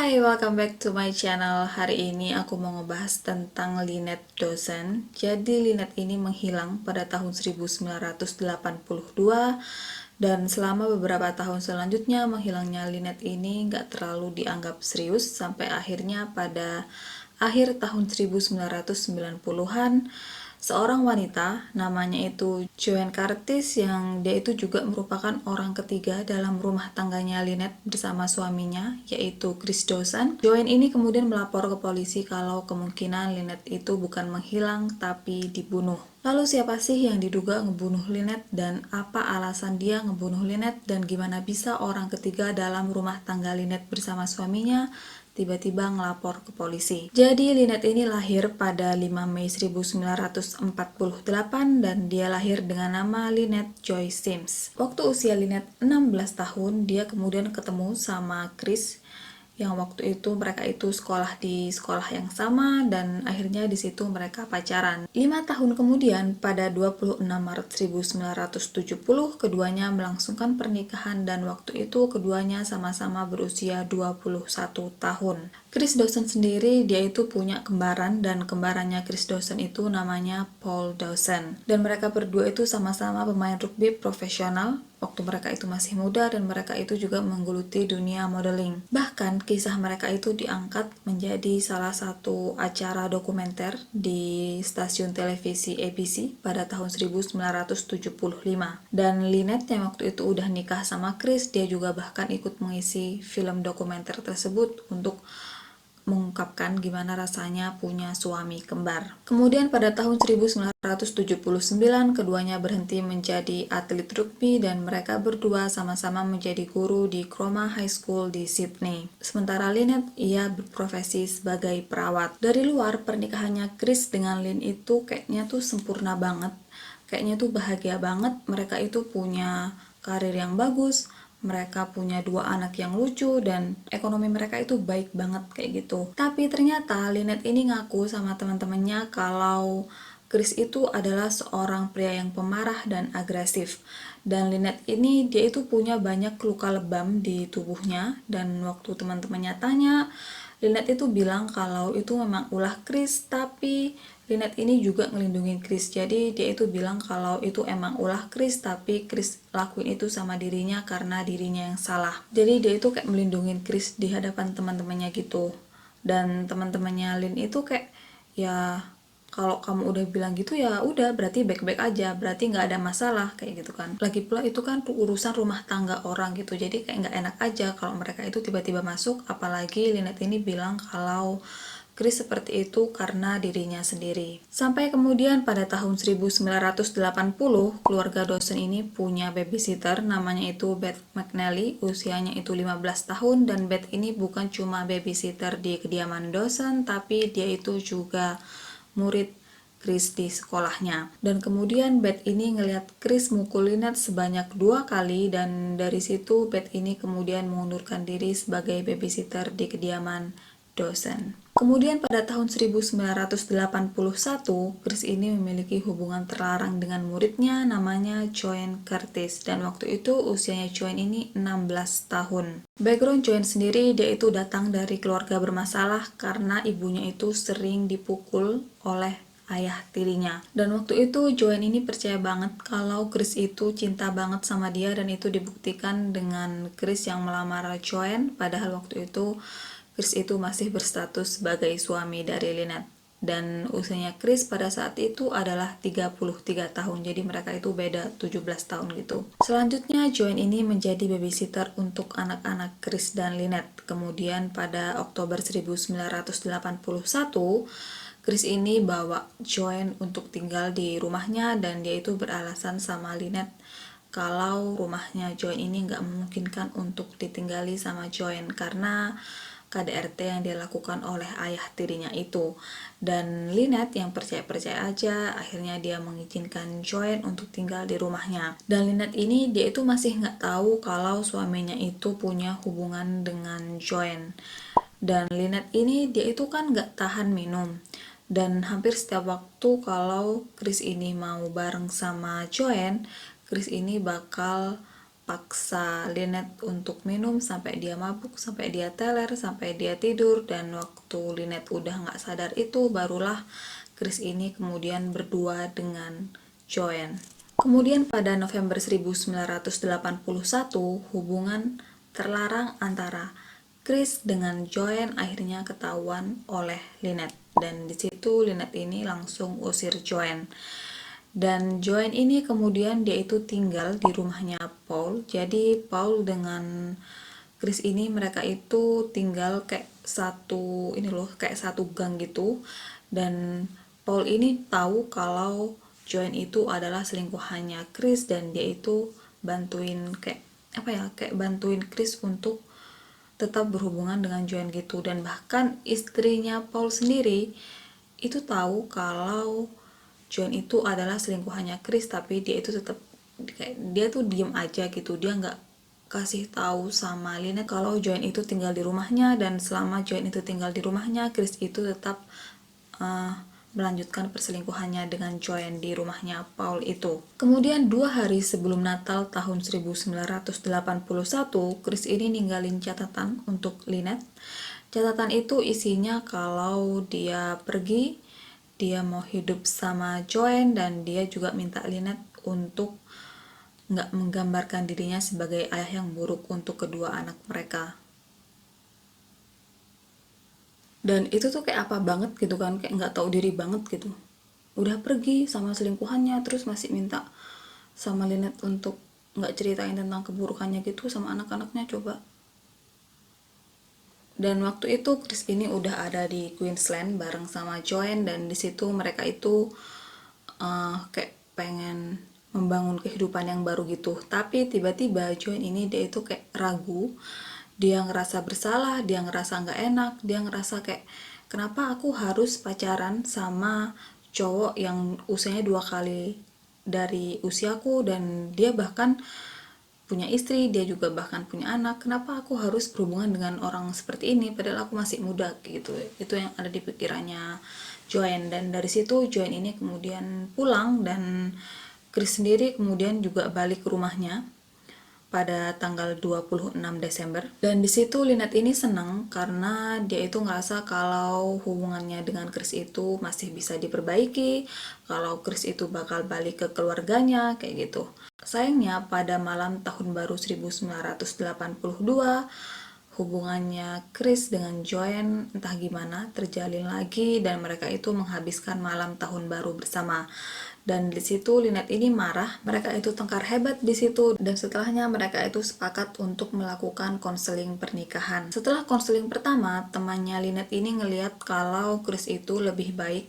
Hai, welcome back to my channel. Hari ini aku mau ngebahas tentang Lynette Dawson. Jadi Lynette ini menghilang pada tahun 1982 dan selama beberapa tahun selanjutnya menghilangnya Lynette ini nggak terlalu dianggap serius sampai akhirnya pada akhir tahun 1990-an seorang wanita namanya itu Joan Curtis yang dia itu juga merupakan orang ketiga dalam rumah tangganya Lynette bersama suaminya yaitu Chris Dawson. Joan ini kemudian melapor ke polisi kalau kemungkinan Lynette itu bukan menghilang tapi dibunuh. Lalu siapa sih yang diduga ngebunuh Lynette dan apa alasan dia ngebunuh Lynette dan gimana bisa orang ketiga dalam rumah tangga Lynette bersama suaminya tiba-tiba ngelapor ke polisi. Jadi Lynette ini lahir pada 5 Mei 1948 dan dia lahir dengan nama Lynette Joy Sims. Waktu usia Lynette 16 tahun, dia kemudian ketemu sama Chris yang waktu itu mereka itu sekolah di sekolah yang sama dan akhirnya di situ mereka pacaran. 5 tahun kemudian pada 26 Maret 1970 keduanya melangsungkan pernikahan dan waktu itu keduanya sama-sama berusia 21 tahun. Chris Dawson sendiri dia itu punya kembaran dan kembarannya Chris Dawson itu namanya Paul Dawson dan mereka berdua itu sama-sama pemain rugby profesional waktu mereka itu masih muda dan mereka itu juga menggeluti dunia modeling. Bahkan kisah mereka itu diangkat menjadi salah satu acara dokumenter di stasiun televisi ABC pada tahun 1975. Dan Lynette yang waktu itu udah nikah sama Chris, dia juga bahkan ikut mengisi film dokumenter tersebut untuk mengungkapkan gimana rasanya punya suami kembar. Kemudian pada tahun 1979 keduanya berhenti menjadi atlet rugby dan mereka berdua sama-sama menjadi guru di Cromer High School di Sydney. Sementara Lynette ia berprofesi sebagai perawat. Dari luar pernikahannya Chris dengan Lynn itu kayaknya tuh sempurna banget. Kayaknya tuh bahagia banget, mereka itu punya karir yang bagus, mereka punya 2 anak yang lucu dan ekonomi mereka itu baik banget kayak gitu. Tapi ternyata Lynette ini ngaku sama teman-temannya kalau Chris itu adalah seorang pria yang pemarah dan agresif. Dan Lynette ini dia itu punya banyak luka lebam di tubuhnya dan waktu teman-temannya tanya, Lynette itu bilang kalau itu memang ulah Chris, tapi Lynette ini juga ngelindungin Chris. Jadi dia itu bilang kalau itu emang ulah Chris, tapi Chris lakuin itu sama dirinya karena dirinya yang salah. Jadi dia itu kayak melindungin Chris di hadapan teman-temannya gitu. Dan teman-temannya Lynn itu kayak ya kalau kamu udah bilang gitu ya udah berarti baik-baik aja, berarti nggak ada masalah kayak gitu kan. Lagi pula itu kan urusan rumah tangga orang gitu, jadi kayak nggak enak aja kalau mereka itu tiba-tiba masuk, apalagi Lynette ini bilang kalau Chris seperti itu karena dirinya sendiri. Sampai kemudian pada tahun 1980, keluarga Dawson ini punya babysitter namanya itu Beth McNally, usianya itu 15 tahun dan Beth ini bukan cuma babysitter di kediaman Dawson, tapi dia itu juga murid Chris di sekolahnya. Dan kemudian Beth ini ngelihat Chris mukul Lynette sebanyak 2 kali dan dari situ Beth ini kemudian mengundurkan diri sebagai babysitter di kediaman Dawson. Kemudian pada tahun 1981, Chris ini memiliki hubungan terlarang dengan muridnya namanya Joan Curtis dan waktu itu usianya Joan ini 16 tahun. Background Joan sendiri dia itu datang dari keluarga bermasalah karena ibunya itu sering dipukul oleh ayah tirinya. Dan waktu itu Joan ini percaya banget kalau Chris itu cinta banget sama dia dan itu dibuktikan dengan Chris yang melamar Joan padahal waktu itu Chris itu masih berstatus sebagai suami dari Lynette dan usianya Chris pada saat itu adalah 33 tahun, jadi mereka itu beda 17 tahun gitu. Selanjutnya Joan ini menjadi babysitter untuk anak-anak Chris dan Lynette. Kemudian pada Oktober 1981 Chris ini bawa Joan untuk tinggal di rumahnya dan dia itu beralasan sama Lynette kalau rumahnya Joan ini nggak memungkinkan untuk ditinggali sama Joan karena KDRT yang dilakukan oleh ayah tirinya itu. Dan Lynette yang percaya-percaya aja akhirnya dia mengizinkan Joan untuk tinggal di rumahnya. Dan Lynette ini dia itu masih nggak tahu kalau suaminya itu punya hubungan dengan Joan. Dan Lynette ini dia itu kan nggak tahan minum dan hampir setiap waktu kalau Chris ini mau bareng sama Joan, Chris ini bakal paksa Lynette untuk minum sampai dia mabuk, sampai dia teler, sampai dia tidur. Dan waktu Lynette udah nggak sadar itu, barulah Chris ini kemudian berdua dengan Joanne. Kemudian pada November 1981, hubungan terlarang antara Chris dengan Joanne akhirnya ketahuan oleh Lynette. Dan di situ Lynette ini langsung usir Joanne. Dan Joanne ini kemudian dia itu tinggal di rumahnya Paul. Jadi Paul dengan Chris ini mereka itu tinggal kayak kayak satu gang gitu. Dan Paul ini tahu kalau Joanne itu adalah selingkuhannya Chris, dan dia itu bantuin kayak bantuin Chris untuk tetap berhubungan dengan Joanne gitu. Dan bahkan istrinya Paul sendiri itu tahu kalau Joanne itu adalah selingkuhannya Chris, tapi dia itu tetap dia tuh diem aja gitu, dia nggak kasih tahu sama Lynette kalau Joanne itu tinggal di rumahnya. Dan selama Joanne itu tinggal di rumahnya, Chris itu tetap melanjutkan perselingkuhannya dengan Joanne di rumahnya Paul itu. Kemudian 2 hari sebelum Natal tahun 1981, Chris ini ninggalin catatan untuk Lynette. Catatan itu isinya kalau dia pergi, dia mau hidup sama Joanne, dan dia juga minta Lynette untuk nggak menggambarkan dirinya sebagai ayah yang buruk untuk kedua anak mereka. Dan itu tuh kayak apa banget gitu kan, kayak nggak tahu diri banget gitu. Udah pergi sama selingkuhannya, terus masih minta sama Lynette untuk nggak ceritain tentang keburukannya gitu sama anak-anaknya, coba. Dan waktu itu Chris ini udah ada di Queensland bareng sama Joanne, dan di situ mereka itu kayak pengen membangun kehidupan yang baru gitu. Tapi tiba-tiba Joanne ini dia itu kayak ragu, dia ngerasa bersalah, dia ngerasa nggak enak, dia ngerasa kayak kenapa aku harus pacaran sama cowok yang usianya 2 kali dari usiaku, dan dia bahkan punya istri, dia juga bahkan punya anak. Kenapa aku harus berhubungan dengan orang seperti ini padahal aku masih muda gitu. Itu yang ada di pikirannya Joanne. Dan dari situ Joanne ini kemudian pulang, dan Chris sendiri kemudian juga balik ke rumahnya pada tanggal 26 Desember. Dan di situ Lynette ini senang karena dia itu ngerasa kalau hubungannya dengan Chris itu masih bisa diperbaiki, kalau Chris itu bakal balik ke keluarganya kayak gitu. Sayangnya pada malam tahun baru 1982, hubungannya Chris dengan Joanne entah gimana terjalin lagi, dan mereka itu menghabiskan malam tahun baru bersama. Dan di situ Lynette ini marah, mereka itu tengkar hebat di situ, dan setelahnya mereka itu sepakat untuk melakukan konseling pernikahan. Setelah konseling pertama, temannya Lynette ini ngelihat kalau Chris itu lebih baik.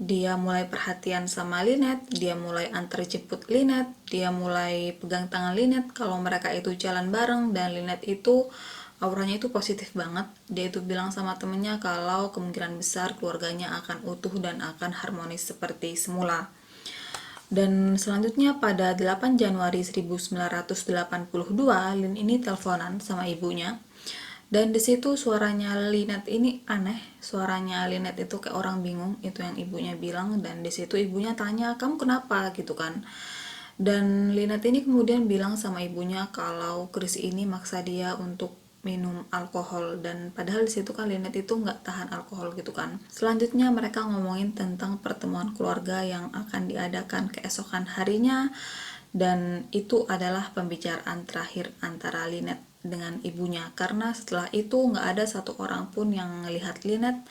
Dia mulai perhatian sama Lynette, dia mulai antar jemput Lynette, dia mulai pegang tangan Lynette kalau mereka itu jalan bareng, dan Lynette itu auranya itu positif banget. Dia itu bilang sama temennya kalau kemungkinan besar keluarganya akan utuh dan akan harmonis seperti semula. Dan selanjutnya pada 8 Januari 1982, Lynn ini teleponan sama ibunya. Dan di situ suaranya Lynette ini aneh. Suaranya Lynette itu kayak orang bingung, itu yang ibunya bilang. Dan di situ ibunya tanya, "Kamu kenapa?" gitu kan. Dan Lynette ini kemudian bilang sama ibunya kalau Chris ini maksa dia untuk minum alkohol, dan padahal di situ kan Lynette itu nggak tahan alkohol gitu kan. Selanjutnya mereka ngomongin tentang pertemuan keluarga yang akan diadakan keesokan harinya, dan itu adalah pembicaraan terakhir antara Lynette dengan ibunya, karena setelah itu nggak ada satu orang pun yang melihat Lynette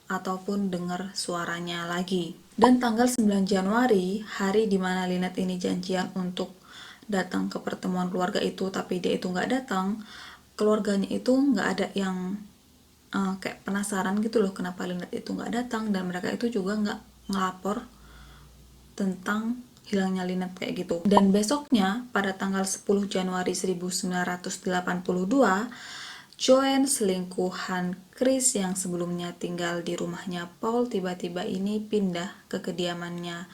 ataupun dengar suaranya lagi. Dan tanggal 9 Januari, hari dimana Lynette ini janjian untuk datang ke pertemuan keluarga itu, tapi dia itu nggak datang, keluarganya itu nggak ada yang kayak penasaran gitu loh kenapa Lynette itu nggak datang, dan mereka itu juga nggak ngelapor tentang hilangnya Lynette kayak gitu. Dan besoknya pada tanggal 10 Januari 1982, Joanne, selingkuhan Chris yang sebelumnya tinggal di rumahnya Paul, tiba-tiba ini pindah ke kediamannya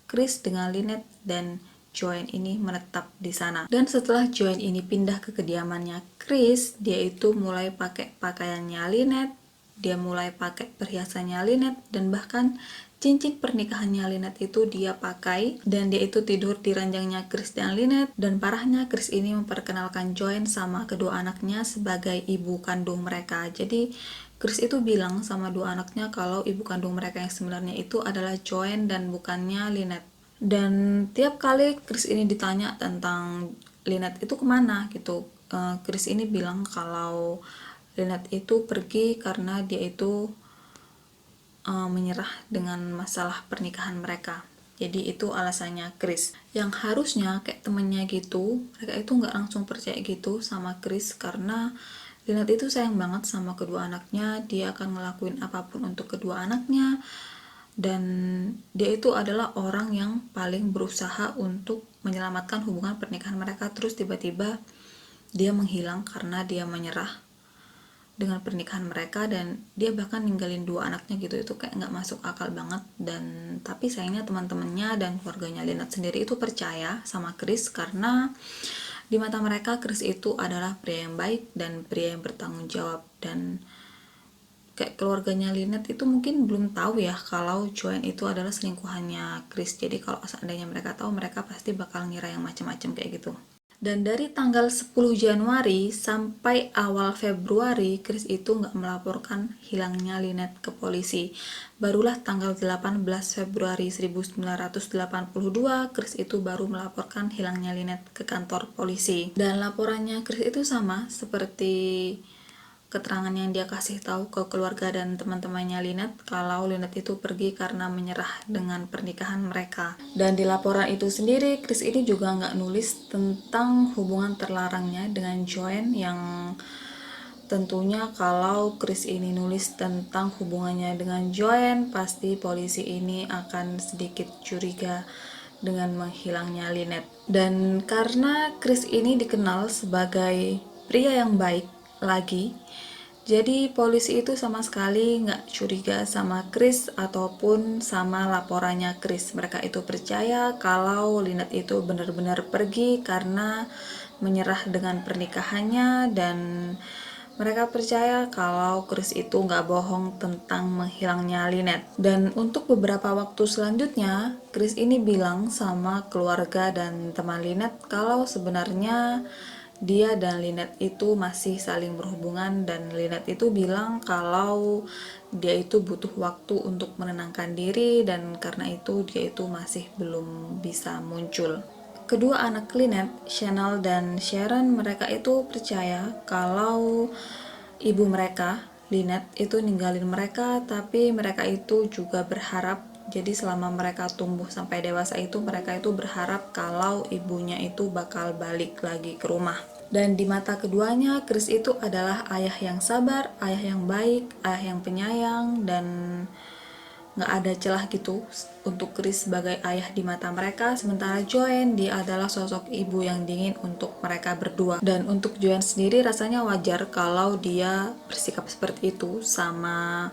Chris dengan Lynette, dan Joanne ini menetap di sana. Dan setelah Joanne ini pindah ke kediamannya Chris, dia itu mulai pakai pakaiannya Lynette, dia mulai pakai perhiasannya Lynette, dan bahkan cincin pernikahannya Lynette itu dia pakai, dan dia itu tidur di ranjangnya Chris dan Lynette. Dan parahnya, Chris ini memperkenalkan Joanne sama kedua anaknya sebagai ibu kandung mereka. Jadi Chris itu bilang sama dua anaknya kalau ibu kandung mereka yang sebenarnya itu adalah Joanne dan bukannya Lynette. Dan tiap kali Chris ini ditanya tentang Lynette itu kemana gitu, Chris ini bilang kalau Lynette itu pergi karena dia itu menyerah dengan masalah pernikahan mereka. Jadi itu alasannya Chris. Yang harusnya kayak temennya gitu, mereka itu nggak langsung percaya gitu sama Chris, karena Lynette itu sayang banget sama kedua anaknya. Dia akan ngelakuin apapun untuk kedua anaknya, dan dia itu adalah orang yang paling berusaha untuk menyelamatkan hubungan pernikahan mereka. Terus tiba-tiba dia menghilang karena dia menyerah dengan pernikahan mereka, dan dia bahkan ninggalin dua anaknya gitu. Itu kayak nggak masuk akal banget. Dan tapi sayangnya teman-temannya dan keluarganya Lynette sendiri itu percaya sama Chris, karena di mata mereka Chris itu adalah pria yang baik dan pria yang bertanggung jawab. Dan kayak keluarganya Lynette itu mungkin belum tahu ya kalau Joanne itu adalah selingkuhannya Chris. Jadi kalau seandainya mereka tahu, mereka pasti bakal ngira yang macam-macam kayak gitu. Dan dari tanggal 10 Januari sampai awal Februari, Chris itu nggak melaporkan hilangnya Lynette ke polisi. Barulah tanggal 18 Februari 1982, Chris itu baru melaporkan hilangnya Lynette ke kantor polisi. Dan laporannya Chris itu sama seperti keterangan yang dia kasih tahu ke keluarga dan teman-temannya Lynette, kalau Lynette itu pergi karena menyerah dengan pernikahan mereka. Dan di laporan itu sendiri, Chris ini juga nggak nulis tentang hubungan terlarangnya dengan Joanne, yang tentunya kalau Chris ini nulis tentang hubungannya dengan Joanne, pasti polisi ini akan sedikit curiga dengan menghilangnya Lynette. Dan karena Chris ini dikenal sebagai pria yang baik lagi, jadi polisi itu sama sekali nggak curiga sama Chris ataupun sama laporannya Chris. Mereka itu percaya kalau Lynette itu benar-benar pergi karena menyerah dengan pernikahannya, dan mereka percaya kalau Chris itu nggak bohong tentang menghilangnya Lynette. Dan untuk beberapa waktu selanjutnya, Chris ini bilang sama keluarga dan teman Lynette kalau sebenarnya dia dan Lynette itu masih saling berhubungan, dan Lynette itu bilang kalau dia itu butuh waktu untuk menenangkan diri, dan karena itu dia itu masih belum bisa muncul. Kedua anak Lynette, Chanel dan Sharon, mereka itu percaya kalau ibu mereka, Lynette, itu ninggalin mereka, tapi mereka itu juga berharap, jadi selama mereka tumbuh sampai dewasa itu, mereka itu berharap kalau ibunya itu bakal balik lagi ke rumah. Dan di mata keduanya, Chris itu adalah ayah yang sabar, ayah yang baik, ayah yang penyayang, dan nggak ada celah gitu untuk Chris sebagai ayah di mata mereka. Sementara Joanne, dia adalah sosok ibu yang dingin untuk mereka berdua. Dan untuk Joanne sendiri rasanya wajar kalau dia bersikap seperti itu sama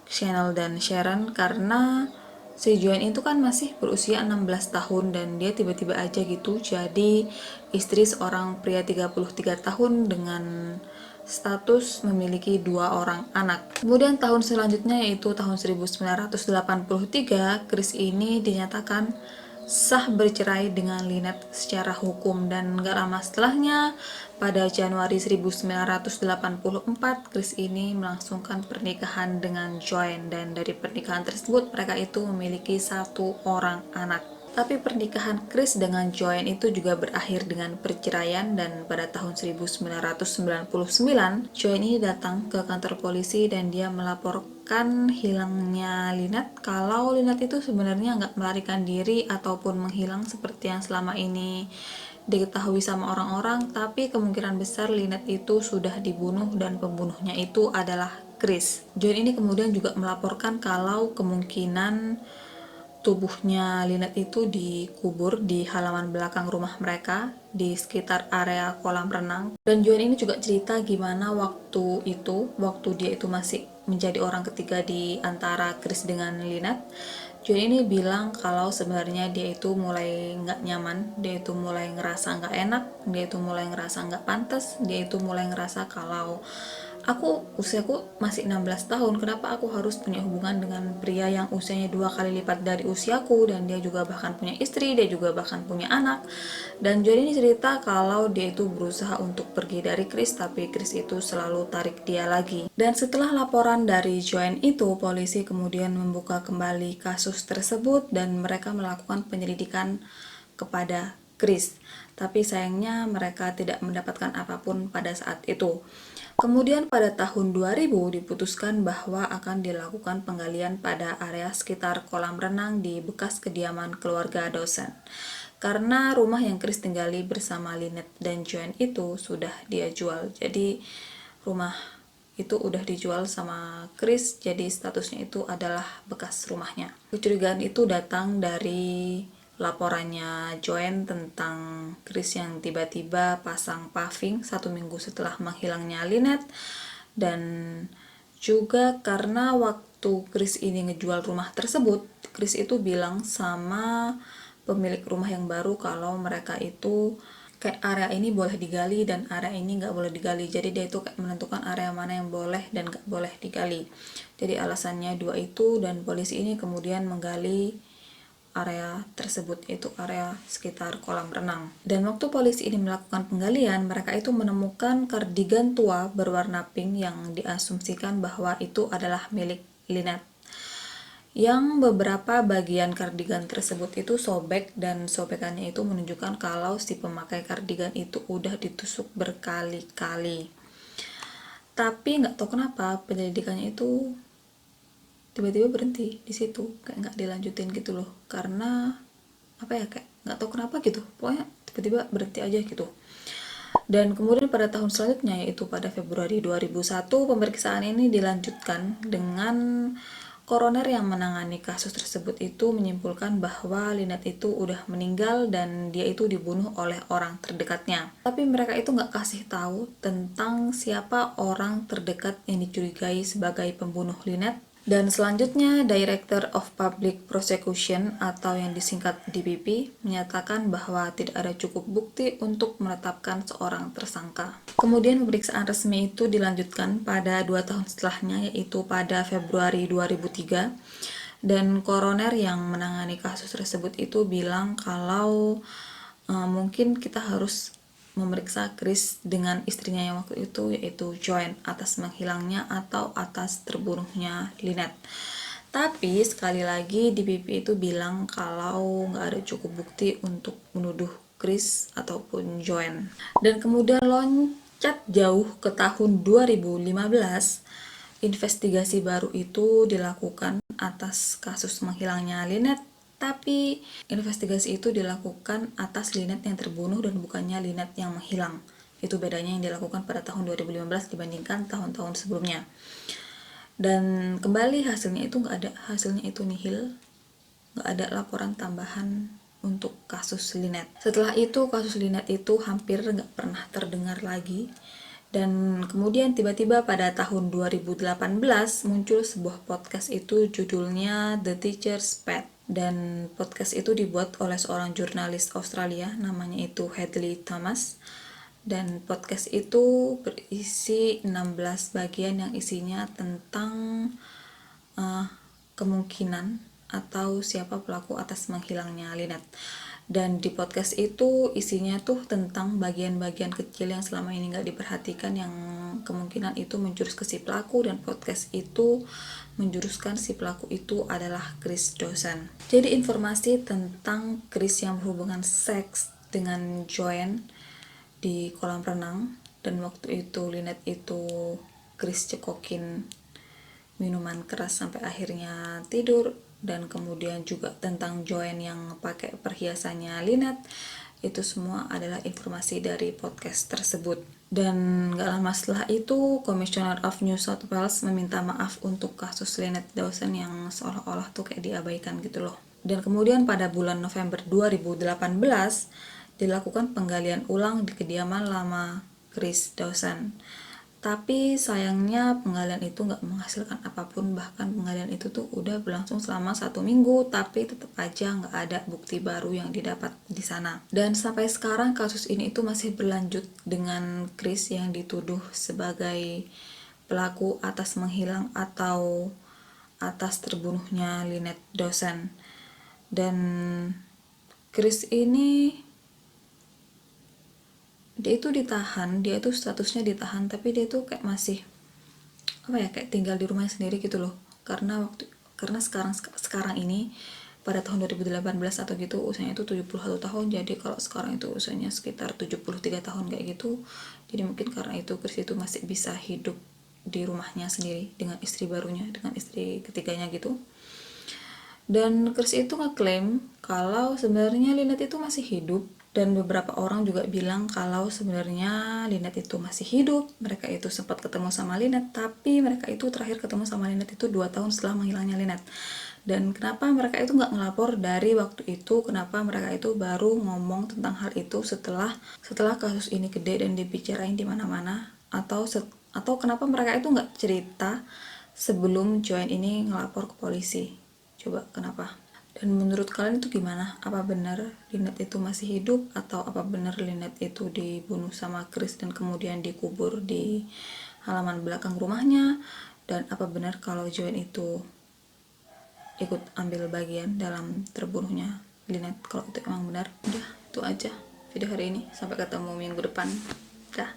Chanel dan Sharon, karena si Joanne itu kan masih berusia 16 tahun dan dia tiba-tiba aja gitu jadi istri seorang pria 33 tahun dengan status memiliki 2 orang anak. Kemudian tahun selanjutnya, yaitu tahun 1983, Chris ini dinyatakan sah bercerai dengan Lynette secara hukum, dan gak lama setelahnya, pada Januari 1984, Chris ini melangsungkan pernikahan dengan Joanne, dan dari pernikahan tersebut mereka itu memiliki 1 orang anak. Tapi pernikahan Chris dengan Joanne itu juga berakhir dengan perceraian, dan pada tahun 1999, Joanne ini datang ke kantor polisi dan dia melaporkan hilangnya Lynette, kalau Lynette itu sebenarnya nggak melarikan diri ataupun menghilang seperti yang selama ini diketahui sama orang-orang, tapi kemungkinan besar Lynette itu sudah dibunuh dan pembunuhnya itu adalah Chris. Joanne ini kemudian juga melaporkan kalau kemungkinan tubuhnya Lynette itu dikubur di halaman belakang rumah mereka di sekitar area kolam renang. Dan Joanne ini juga cerita gimana waktu dia itu masih menjadi orang ketiga di antara Chris dengan Lynette. Joanne ini bilang kalau sebenarnya dia itu mulai nggak nyaman, dia itu mulai ngerasa nggak enak, dia itu mulai ngerasa nggak pantas, dia itu mulai ngerasa kalau Usiaku masih 16 tahun, kenapa aku harus punya hubungan dengan pria yang usianya 2 kali lipat dari usiaku, dan dia juga bahkan punya istri, dia juga bahkan punya anak. Dan Joan ini cerita kalau dia itu berusaha untuk pergi dari Chris, tapi Chris itu selalu tarik dia lagi. Dan setelah laporan dari Joan itu, polisi kemudian membuka kembali kasus tersebut dan mereka melakukan penyelidikan kepada Chris. Tapi sayangnya mereka tidak mendapatkan apapun pada saat itu. Kemudian pada tahun 2000 diputuskan bahwa akan dilakukan penggalian pada area sekitar kolam renang di bekas kediaman keluarga Dawson. Karena rumah yang Chris tinggali bersama Lynette dan Joan itu sudah dia jual. Jadi rumah itu udah dijual sama Chris, jadi statusnya itu adalah bekas rumahnya. Kecurigaan itu datang dari laporannya Joan tentang Chris yang tiba-tiba pasang paving 1 minggu setelah menghilangnya Lynette, dan juga karena waktu Chris ini ngejual rumah tersebut, Chris itu bilang sama pemilik rumah yang baru kalau mereka itu kayak area ini boleh digali dan area ini nggak boleh digali. Jadi dia itu kayak menentukan area mana yang boleh dan nggak boleh digali. Jadi alasannya dua itu, dan polisi ini kemudian menggali area tersebut, itu area sekitar kolam renang. Dan waktu polisi ini melakukan penggalian, mereka itu menemukan kardigan tua berwarna pink yang diasumsikan bahwa itu adalah milik Lynette. Yang beberapa bagian kardigan tersebut itu sobek, dan sobekannya itu menunjukkan kalau si pemakai kardigan itu udah ditusuk berkali-kali. Tapi nggak tahu kenapa penyelidikannya itu tiba-tiba berhenti di situ, kayak nggak dilanjutin gitu loh, karena apa ya, kayak nggak tahu kenapa gitu, pokoknya tiba-tiba berhenti aja gitu. Dan kemudian pada tahun selanjutnya, yaitu pada Februari 2001, pemeriksaan ini dilanjutkan dengan koroner yang menangani kasus tersebut itu menyimpulkan bahwa Lynette itu udah meninggal dan dia itu dibunuh oleh orang terdekatnya. Tapi mereka itu nggak kasih tahu tentang siapa orang terdekat yang dicurigai sebagai pembunuh Lynette. Dan selanjutnya, Director of Public Prosecution atau yang disingkat DPP menyatakan bahwa tidak ada cukup bukti untuk menetapkan seorang tersangka. Kemudian pemeriksaan resmi itu dilanjutkan pada 2 tahun setelahnya, yaitu pada Februari 2003. Dan koroner yang menangani kasus tersebut itu bilang kalau mungkin kita harus memeriksa Chris dengan istrinya yang waktu itu, yaitu Joan, atas menghilangnya atau atas terbunuhnya Lynette. Tapi sekali lagi DPP itu bilang kalau nggak ada cukup bukti untuk menuduh Chris ataupun Joan. Dan kemudian loncat jauh ke tahun 2015, investigasi baru itu dilakukan atas kasus menghilangnya Lynette. Tapi investigasi itu dilakukan atas Lynette yang terbunuh dan bukannya Lynette yang menghilang. Itu bedanya yang dilakukan pada tahun 2015 dibandingkan tahun-tahun sebelumnya. Dan kembali hasilnya itu nggak ada, hasilnya itu nihil, nggak ada laporan tambahan untuk kasus Lynette. Setelah itu kasus Lynette itu hampir nggak pernah terdengar lagi. Dan kemudian tiba-tiba pada tahun 2018 muncul sebuah podcast, itu judulnya The Teacher's Pet. Dan podcast itu dibuat oleh seorang jurnalis Australia, namanya itu Hadley Thomas. Dan podcast itu berisi 16 bagian yang isinya tentang kemungkinan atau siapa pelaku atas menghilangnya Lynette. Dan di podcast itu isinya tuh tentang bagian-bagian kecil yang selama ini nggak diperhatikan, yang kemungkinan itu menjurus ke si pelaku, dan podcast itu menjuruskan si pelaku itu adalah Chris Dawson. Jadi informasi tentang Chris yang berhubungan seks dengan Joan di kolam renang, dan waktu itu Lynette itu Chris cekokin minuman keras sampai akhirnya tidur, dan kemudian juga tentang Joan yang pakai perhiasannya Lynette, itu semua adalah informasi dari podcast tersebut. Dan gak lama setelah itu, Commissioner of New South Wales meminta maaf untuk kasus Lynette Dawson yang seolah-olah tuh kayak diabaikan gitu loh. Dan kemudian pada bulan November 2018 dilakukan penggalian ulang di kediaman lama Chris Dawson. Tapi sayangnya penggalian itu nggak menghasilkan apapun, bahkan penggalian itu tuh udah berlangsung selama 1 minggu, tapi tetap aja nggak ada bukti baru yang didapat di sana. Dan sampai sekarang kasus ini itu masih berlanjut dengan Chris yang dituduh sebagai pelaku atas menghilang atau atas terbunuhnya Lynette Dawson. Dan Chris ini dia itu ditahan, dia itu statusnya ditahan, tapi dia itu kayak masih kayak tinggal di rumahnya sendiri gitu loh. Karena sekarang ini pada tahun 2018 atau gitu usianya itu 71 tahun, jadi kalau sekarang itu usianya sekitar 73 tahun kayak gitu. Jadi mungkin karena itu Chris itu masih bisa hidup di rumahnya sendiri dengan istri barunya, dengan istri ketiganya gitu. Dan Chris itu ngeklaim kalau sebenarnya Lynette itu masih hidup, dan beberapa orang juga bilang kalau sebenarnya Lynette itu masih hidup. Mereka itu sempat ketemu sama Lynette, tapi mereka itu terakhir ketemu sama Lynette itu 2 tahun setelah menghilangnya Lynette. Dan kenapa mereka itu nggak ngelapor dari waktu itu, kenapa mereka itu baru ngomong tentang hal itu setelah kasus ini gede dan dibicarain di mana-mana, atau kenapa mereka itu nggak cerita sebelum Joanne ini ngelapor ke polisi. Coba kenapa? Dan menurut kalian itu gimana? Apa benar Lynette itu masih hidup, atau apa benar Lynette itu dibunuh sama Chris dan kemudian dikubur di halaman belakang rumahnya? Dan apa benar kalau Joanne itu ikut ambil bagian dalam terbunuhnya Lynette? Kalau itu emang benar, udah itu aja video hari ini. Sampai ketemu minggu depan. Dah.